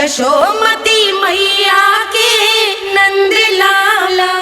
यशोमती मैया के नंद लाला।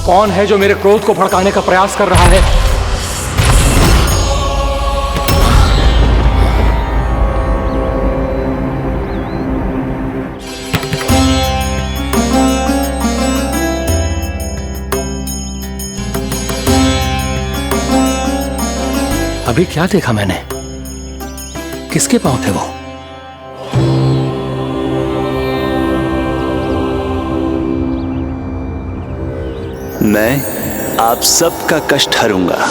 कौन है जो मेरे क्रोध को भड़काने का प्रयास कर रहा है? अभी क्या देखा मैंने? किसके पांव थे वो? मैं आप सबका कष्ट हरूंगा।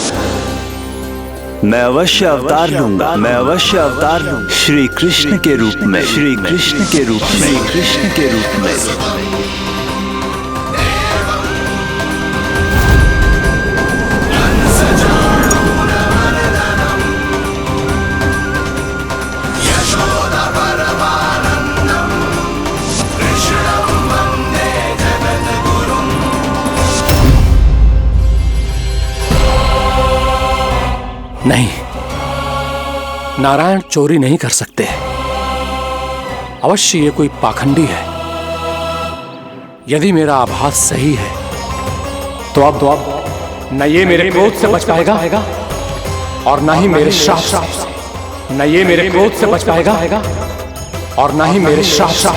मैं अवश्य अवतार लूंगा। मैं अवश्य अवतार लूंगा। श्री कृष्ण के रूप में। श्री कृष्ण के रूप में। श्री कृष्ण के रूप में। नहीं, नारायण चोरी नहीं कर सकते। अवश्य ये कोई पाखंडी है। यदि मेरा आभास सही है तो अब न ये मेरे क्रोध से बच पाएगा और न ही मेरे श्राप से। न ये मेरे क्रोध से बच पाएगा और न ही मेरे श्राप से।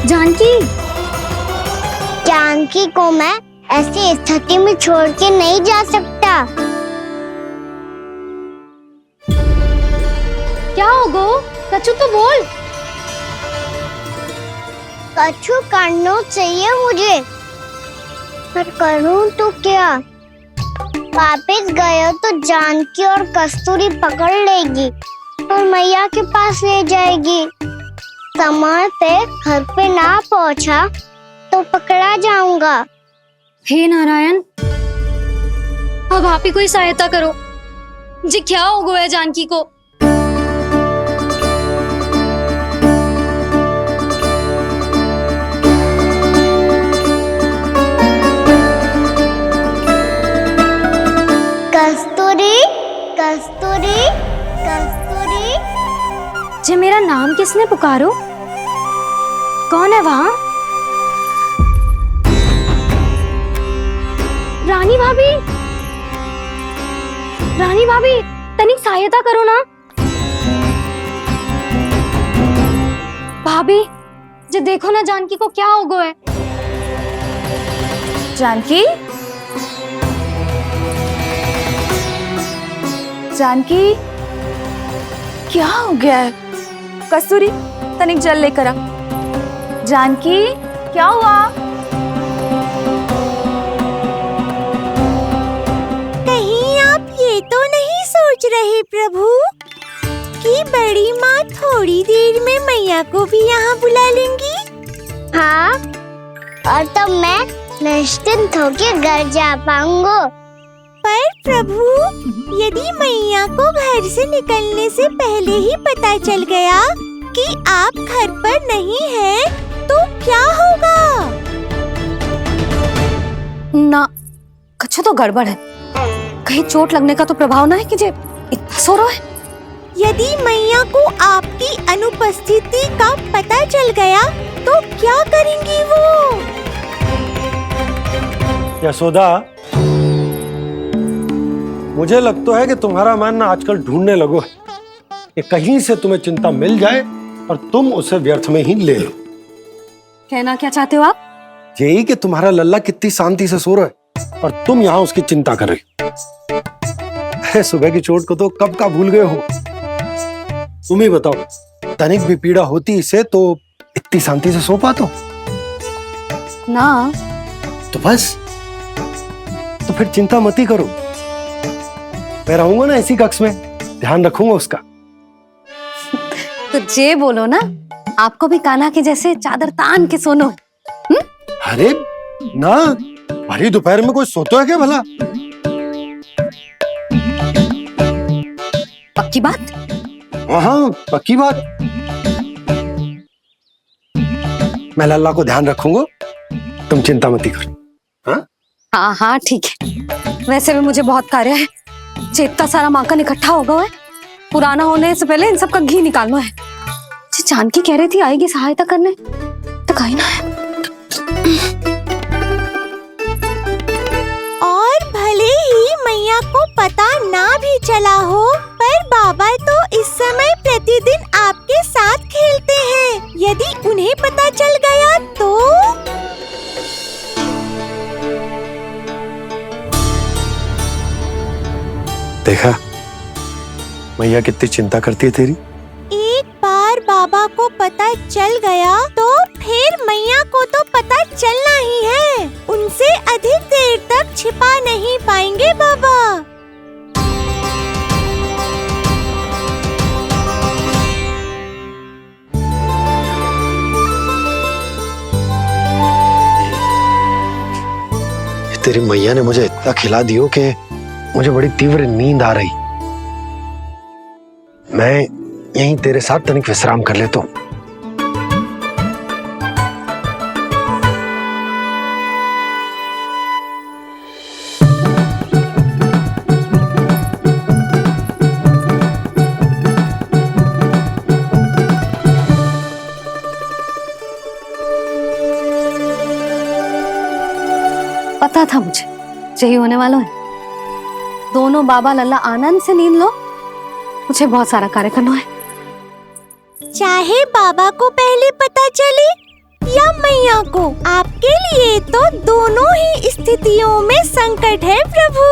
जानकी, जानकी को मैं ऐसी स्थिति में छोड़ के नहीं जा सकता। क्या हो गो? कछु तो बोल। कछु करना चाहिए मुझे, पर करूं तो क्या? वापस गया तो जानकी और कस्तूरी पकड़ लेगी और मैया के पास ले जाएगी। समय पे घर पे ना पहुंचा तो पकड़ा जाऊंगा। हे नारायण, अब आप ही कोई सहायता करो जी। क्या हो गया जानकी को? कस्तूरी, कस्तूरी, कस्तूरी। जी मेरा नाम किसने पुकारो? कौन है वहाँ? रानी भाभी, रानी भाभी, तनिक सहायता करो ना। भाभी जी देखो ना जानकी को क्या हो गया है। जानकी, जानकी, क्या हो गया है? कस्तूरी, तनिक जल लेकर आ। जानकी, क्या हुआ? ये तो नहीं सोच रहे प्रभु कि बड़ी माँ थोड़ी देर में मैया को भी यहाँ बुला लेंगी? हाँ, और तब मैं निश्चिंत होकर घर जा पाऊंगा। पर प्रभु, यदि मैया को घर से निकलने से पहले ही पता चल गया कि आप घर पर नहीं हैं, तो क्या होगा? ना, कुछ तो गड़बड़ है। कहीं चोट लगने का तो प्रभाव ना है कि जे इतना सो रहा है। यदि मैया को आपकी अनुपस्थिति का पता चल गया तो क्या करेंगी वो? यशोदा, मुझे लगता है कि तुम्हारा मन ना आजकल ढूंढने लगो है कि कहीं से तुम्हें चिंता मिल जाए और तुम उसे व्यर्थ में ही ले लो। कहना क्या चाहते हो आप? यही कि तुम्हारा लल्ला कितनी शांति से सो रहा है और तुम यहाँ उसकी चिंता कर रही हो। सुबह की चोट को तो कब का भूल गए हो। तुम ही बताओ, तनिक भी पीड़ा होती इसे तो इतनी शांति से सो पाते हो? ना। तो बस, तो फिर चिंता मत ही करो, मैं रहूंगा ना इसी कक्ष में, ध्यान रखूंगा उसका। तो जे बोलो ना, आपको भी कान्हा के जैसे चादर तान के सोनो। अरे ना, भरी दोपहर में कोई सोता है क्या भला? पक्की बात? हाँ पक्की बात। मैं लल्ला को ध्यान रखूंगा, तुम चिंता मत करो। हाँ हाँ हाँ ठीक है। वैसे भी मुझे बहुत कार्य है, चेतना सारा माखन इकट्ठा होगा है, पुराना होने से पहले इन सब का घी निकालना है। जानकी कह रही थी आएगी सहायता करने, तो कहीं ना है। और भले ही मैया को पता ना भी चला हो, पर बाबा तो इस समय प्रतिदिन आपके साथ खेलते हैं। यदि उन्हें पता चल गया तो? देखा मैया कितनी चिंता करती है तेरी। एक बार बाबा को पता चल गया तो फिर मैया को तो पता चलना ही है। उनसे अधिक देर तक छिपा नहीं पाएंगे बाबा। तेरी मैया ने मुझे इतना खिला दियो कि मुझे बड़ी तीव्र नींद आ रही। मैं यहीं तेरे साथ तनिक विश्राम कर लेता हूँ। पता था मुझे यही होने वाला है। दोनों बाबा लल्ला आनंद से नींद लो, मुझे बहुत सारा कार्य करना है। चाहे बाबा को पहले पता चले या मैया को, आपके लिए तो दोनों ही स्थितियों में संकट है प्रभु।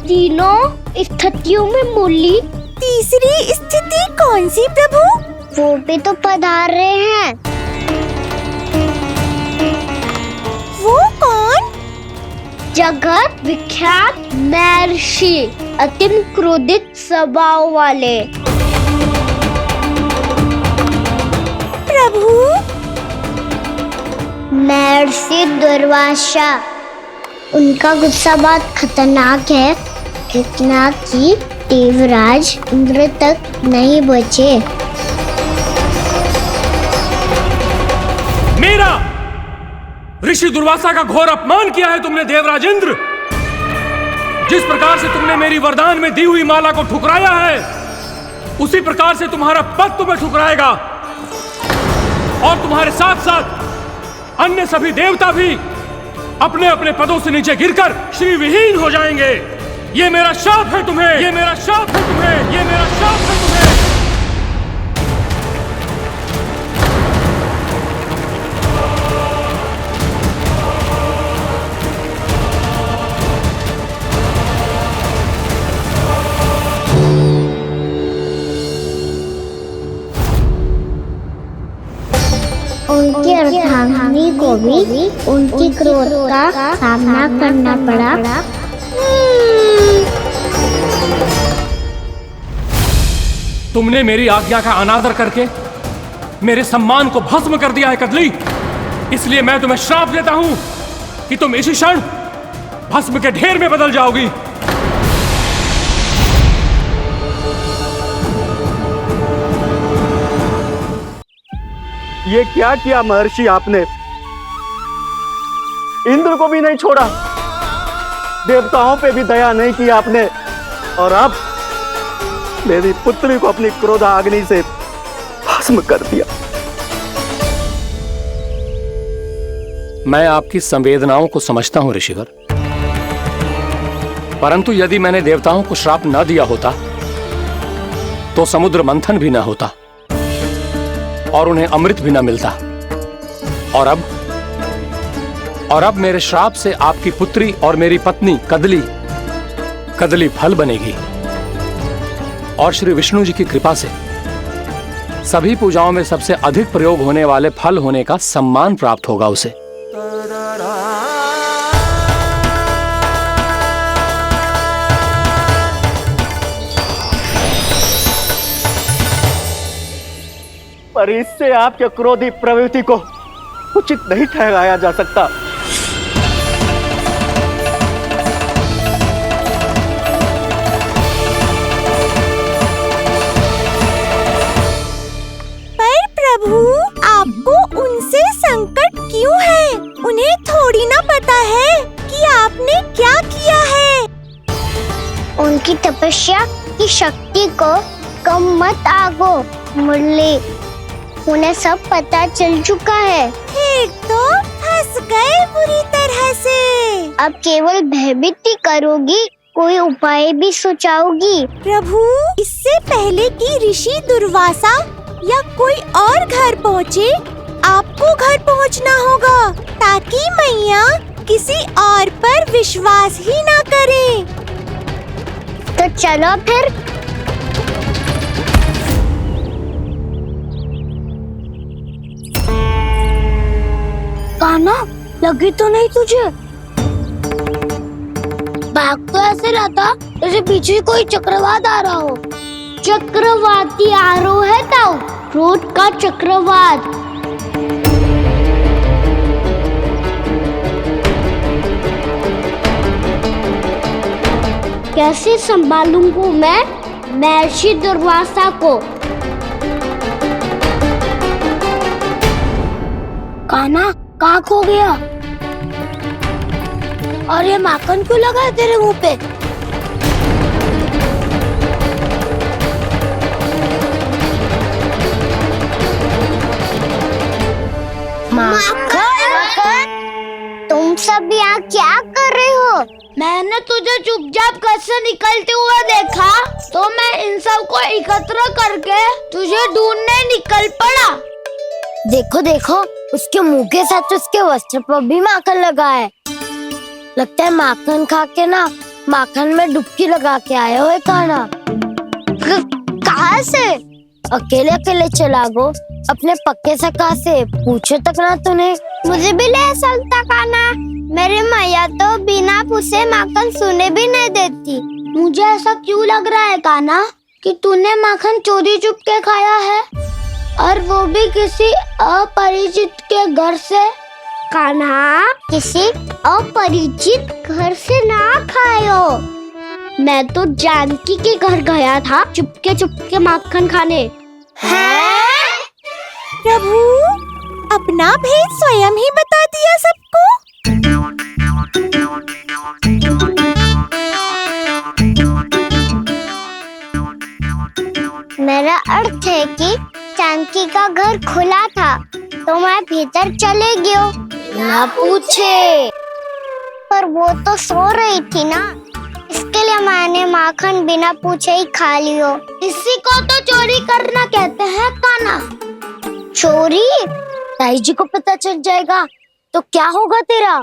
तीनों स्थितियों में मूली तीसरी स्थिति कौन सी प्रभु? वो भी तो पधार रहे हैं। वो कौन? जगत विख्यात महर्षि, अति क्रोधित स्वभाव वाले। प्रभु महर्षि दुर्वासा। उनका गुस्सा बहुत खतरनाक है, इतना कि देवराज इंद्र तक नहीं बचे। मेरा ऋषि दुर्वासा का घोर अपमान किया है तुमने देवराज इंद्र। जिस प्रकार से तुमने मेरी वरदान में दी हुई माला को ठुकराया है, उसी प्रकार से तुम्हारा पद तुम्हें ठुकराएगा, और तुम्हारे साथ साथ अन्य सभी देवता भी अपने अपने पदों से नीचे गिरकर श्री विहीन हो जाएंगे। ये मेरा शाप है तुम्हें, ये मेरा शाप है तुम्हें, ये मेरा शाप है तुम्हें। उनकी अर्धांगिनी को भी उनकी क्रोध का सामना करना पड़ा। तुमने मेरी आज्ञा का अनादर करके मेरे सम्मान को भस्म कर दिया है कदली। इसलिए मैं तुम्हें श्राप देता हूं कि तुम इसी क्षण भस्म के ढेर में बदल जाओगी। ये क्या किया महर्षि आपने? इंद्र को भी नहीं छोड़ा, देवताओं पे भी दया नहीं की आपने, और अब मेरी पुत्री को अपनी क्रोधाग्नि से भस्म कर दिया। मैं आपकी संवेदनाओं को समझता हूं ऋषिवर, परंतु यदि मैंने देवताओं को श्राप न दिया होता तो समुद्र मंथन भी न होता और उन्हें अमृत भी न मिलता। और अब मेरे श्राप से आपकी पुत्री और मेरी पत्नी कदली फल बनेगी, और श्री विष्णु जी की कृपा से सभी पूजाओं में सबसे अधिक प्रयोग होने वाले फल होने का सम्मान प्राप्त होगा उसे। पर इससे आपके क्रोधी प्रवृत्ति को उचित नहीं ठहराया जा सकता। पर प्रभु, आपको उनसे संकट क्यों है? उन्हें थोड़ी ना पता है कि आपने क्या किया है। उनकी तपस्या की शक्ति को कम मत आगो मुरली, उन्हें सब पता चल चुका है। फिर तो फंस गए बुरी तरह से। अब केवल भयभीत ही करोगी, कोई उपाय भी सुझाओगी? प्रभु, इससे पहले कि ऋषि दुर्वासा या कोई और घर पहुँचे, आपको घर पहुँचना होगा ताकि मैया किसी और पर विश्वास ही ना करे। तो चलो फिर। कान्हा, लगी तो नहीं तुझे? भाग तो ऐसे रहा था जैसे पीछे कोई चक्रवात आ रहा हो। चक्रवाती आरोह है ताऊ, क्रोध का चक्रवात। कैसे संभालूंगा मैं महर्षि दुर्वासा को? कान्हा, कहाँ खो गया? और ये माखन क्यों लगा है तेरे मुंह पे? माखन? तुम सब यहाँ क्या कर रहे हो? मैंने तुझे चुपचाप घर से निकलते हुए देखा, तो मैं इन सब को एकत्र करके तुझे ढूंढने निकल पड़ा। देखो देखो, उसके मुंह के साथ उसके वस्त्र पर भी माखन लगा है। लगता है माखन खा के ना माखन में डुबकी लगा के आए हो कान्हा। कहाँ से? अकेले अकेले चला गो अपने पक्के सखा से, पूछो तक ना तूने। मुझे भी ले चलता कान्हा, मेरी मैया तो बिना पूछे माखन सुने भी नहीं देती। मुझे ऐसा क्यों लग रहा है कान्हा कि तूने माखन चोरी चुप के खाया है, और वो भी किसी अपरिचित के घर से? कान्हा, किसी अपरिचित घर से ना खायो। मैं तो जानकी के घर गया था चुपके माखन खाने। हैं? प्रभु, अपना भेद स्वयं ही बता दिया सबको। मेरा अर्थ है कि जानकी का घर खुला था तो मैं भीतर चले गयो। ना पूछे। पर वो तो सो रही थी ना, इसके लिए मैंने माखन बिना पूछे ही खा लियो। इसी को तो चोरी करना कहते हैं कान्हा। चोरी? ताई जी को पता चल जाएगा तो क्या होगा तेरा?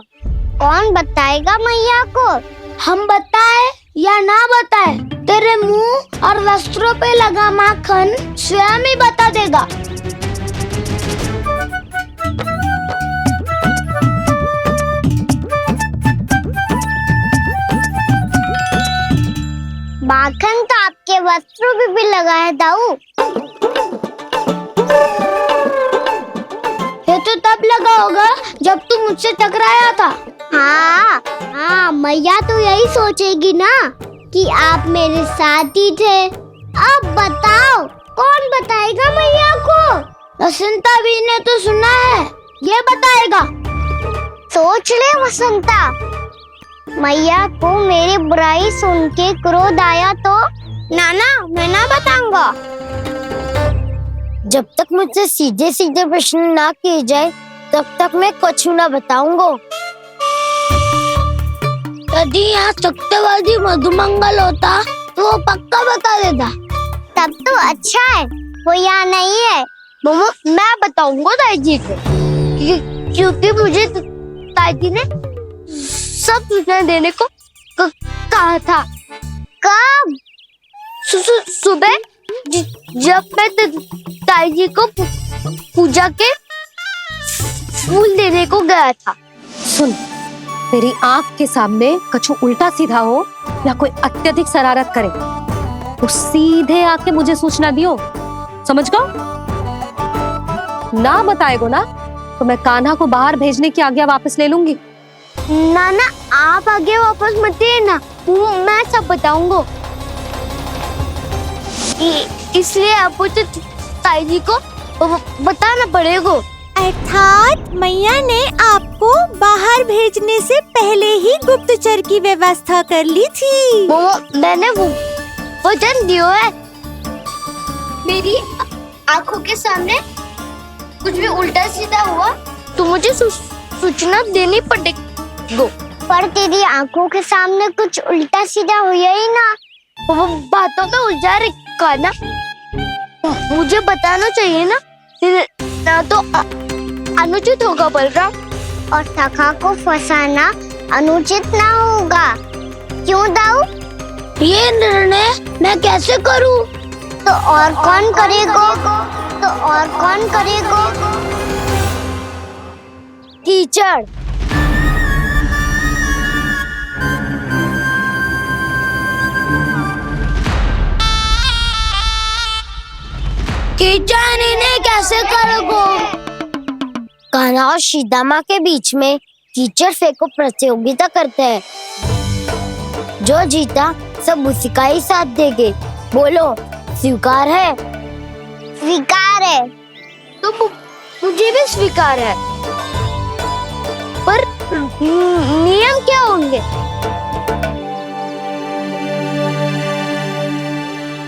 कौन बताएगा मैया को? हम बताए या ना बताए, तेरे मुंह और वस्त्रों पे लगा माखन स्वयं ही बता देगा। माखन तो आपके वस्त्रों पे भी लगा है दाऊ। ये तो तब लगा होगा जब तुम मुझसे टकराया था। हाँ, मैया तो यही सोचेगी ना कि आप मेरे साथ ही थे। अब बताओ, कौन बताएगा मैया को? वसंता भी ने तो सुना है, ये बताएगा। सोच ले वसंता, मैया को मेरी बुराई सुन के क्रोध आया तो नाना मैं ना बताऊंगा। जब तक मुझसे सीधे सीधे प्रश्न ना किए जाए तब तक मैं कुछ ना बताऊंगा। यदि यहाँ सत्यवादी मधुमंगल होता तो वो पक्का बता देता। तब तो अच्छा है वो यहाँ नहीं है। मैं बताऊंगा ताई जी को, क्योंकि मुझे ताई जी ने सब सूचना देने को कहा था। कब? सुबह जब मैं ताई जी को पूजा के फूल देने को गया था। सुन, तेरी आंख के सामने कछु उल्टा सीधा हो या कोई अत्यधिक शरारत करे तो सीधे आके मुझे सूचना दियो, समझ गो? ना बताएगो ना तो मैं कान्हा को बाहर भेजने की आज्ञा वापस ले लूंगी। नाना आप आगे वापस मत देना, मैं सब बताऊंगा। इसलिए आपको तो ताई जी को बताना पड़ेगा। अर्थात मैया ने आपको बाहर भेजने से पहले ही गुप्तचर की व्यवस्था कर ली थी। मैंने वचन दिया है। मेरी आंखों के सामने कुछ भी उल्टा सीधा हुआ तो मुझे सूचना देनी पड़ेगी। पर तेरी आंखों के सामने कुछ उल्टा सीधा हुआ ही ना। वो बातों में उलझा रखा ना, मुझे बताना चाहिए ना तो अनुचित होगा बलराम। और सखा को फंसाना अनुचित ना होगा, क्यों दाऊ? ये निर्णय मैं कैसे करूं? तो और कौन करेगा? कीचड़। कीचड़ इन्हें कैसे करोगे? कान्हा और सीता माँ के बीच में कीचड़ फेंको प्रतियोगिता करते हैं। जो जीता सब उसी का ही साथ देंगे। बोलो स्वीकार है? स्वीकार है। तो मुझे भी स्वीकार है, पर नियम क्या होंगे?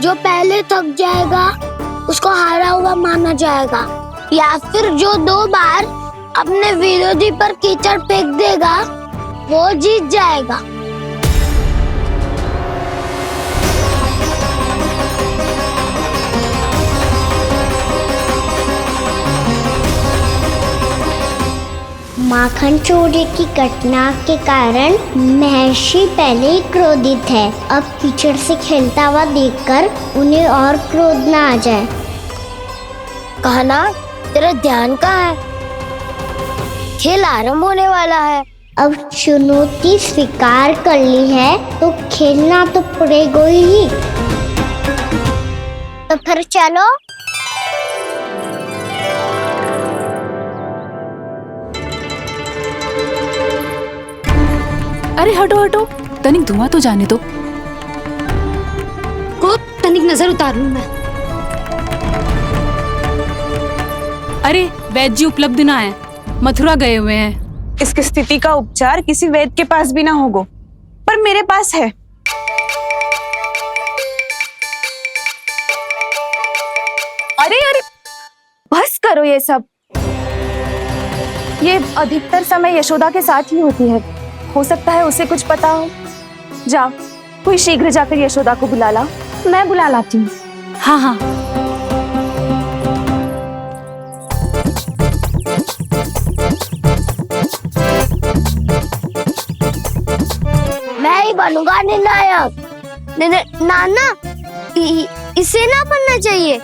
जो पहले थक जाएगा उसको हारा हुआ माना जाएगा, या फिर जो 2 बार अपने विरोधी पर कीचड़ फेंक देगा वो जीत जाएगा। माखन चोरी की घटना के कारण महर्षि पहले ही क्रोधित है। अब कीचड़ से खेलता हुआ देखकर उन्हें और क्रोध न आ जाए। कान्हा तेरा ध्यान कहाँ है? खेल आरंभ होने वाला है। अब चुनौती स्वीकार कर ली है तो खेलना तो पड़ेगा ही। तो फिर चलो। अरे हटो हटो, तनिक धुआं तो जाने दो। को तनिक नजर उतार लूं मैं। अरे वैद्य जी उपलब्ध ना है, मथुरा गए हुए हैं। इसकी स्थिति का उपचार किसी वैद्य के पास भी ना होगा, पर मेरे पास है। अरे अरे बस करो ये सब। ये अधिकतर समय यशोदा के साथ ही होती है। हो सकता है उसे कुछ पता हो। जा, कोई शीघ्र जाकर यशोदा को बुला ला। मैं बुला लाती हूँ। हाँ हाँ। मैं ही बनूंगा निर्णायक। नाना इसे ना बनना चाहिए।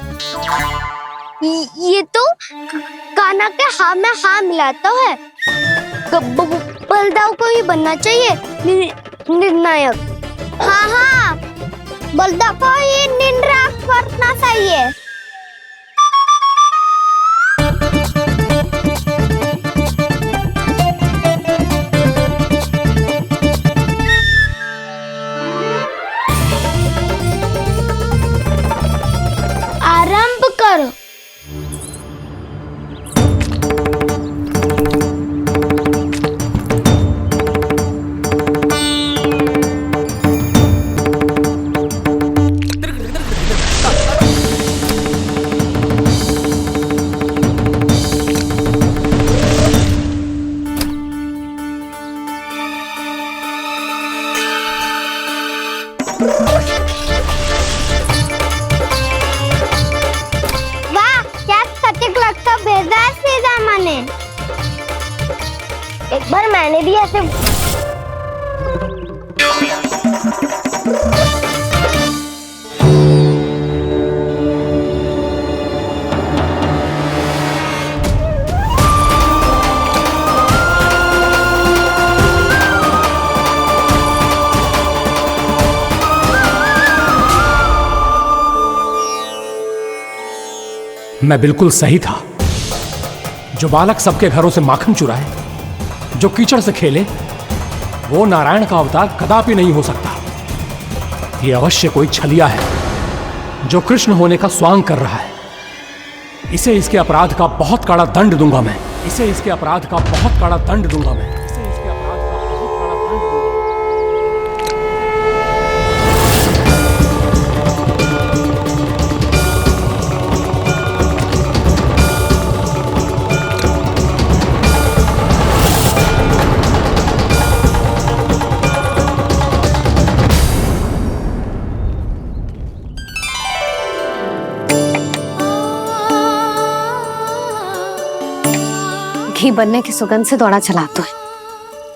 ये तो कान्हा के हाँ में हाँ मिलाता है। बलदाव को ही बनना चाहिए निर्णायक। हाँ, बलदाव को ही निर्णायक बनना चाहिए। आरंभ करो। वाह, क्या सटीक लगता भेजा है सीधा माने। एक बार मैंने भी ऐसे मैं बिल्कुल सही था। जो बालक सबके घरों से माखन चुराए, जो कीचड़ से खेले, वो नारायण का अवतार कदापि नहीं हो सकता। ये अवश्य कोई छलिया है जो कृष्ण होने का स्वांग कर रहा है। इसे इसके अपराध का बहुत कड़ा दंड दूंगा मैं। इसे इसके अपराध का बहुत कड़ा दंड दूंगा मैं। इसे इसके अपराध का बहुत कड़ा दंड दूंगा। घी बनने की सुगंध से दौड़ा चला तो है,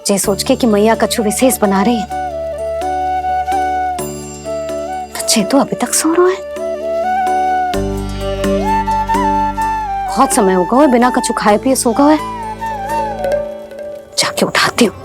जे सोच के कि मैया कछु विशेष बना रही है। तो चेतु अभी तक सो रहा है। बहुत समय हो गया है, बिना कछु खाए पिए सो गया है। जाके उठाती हूँ।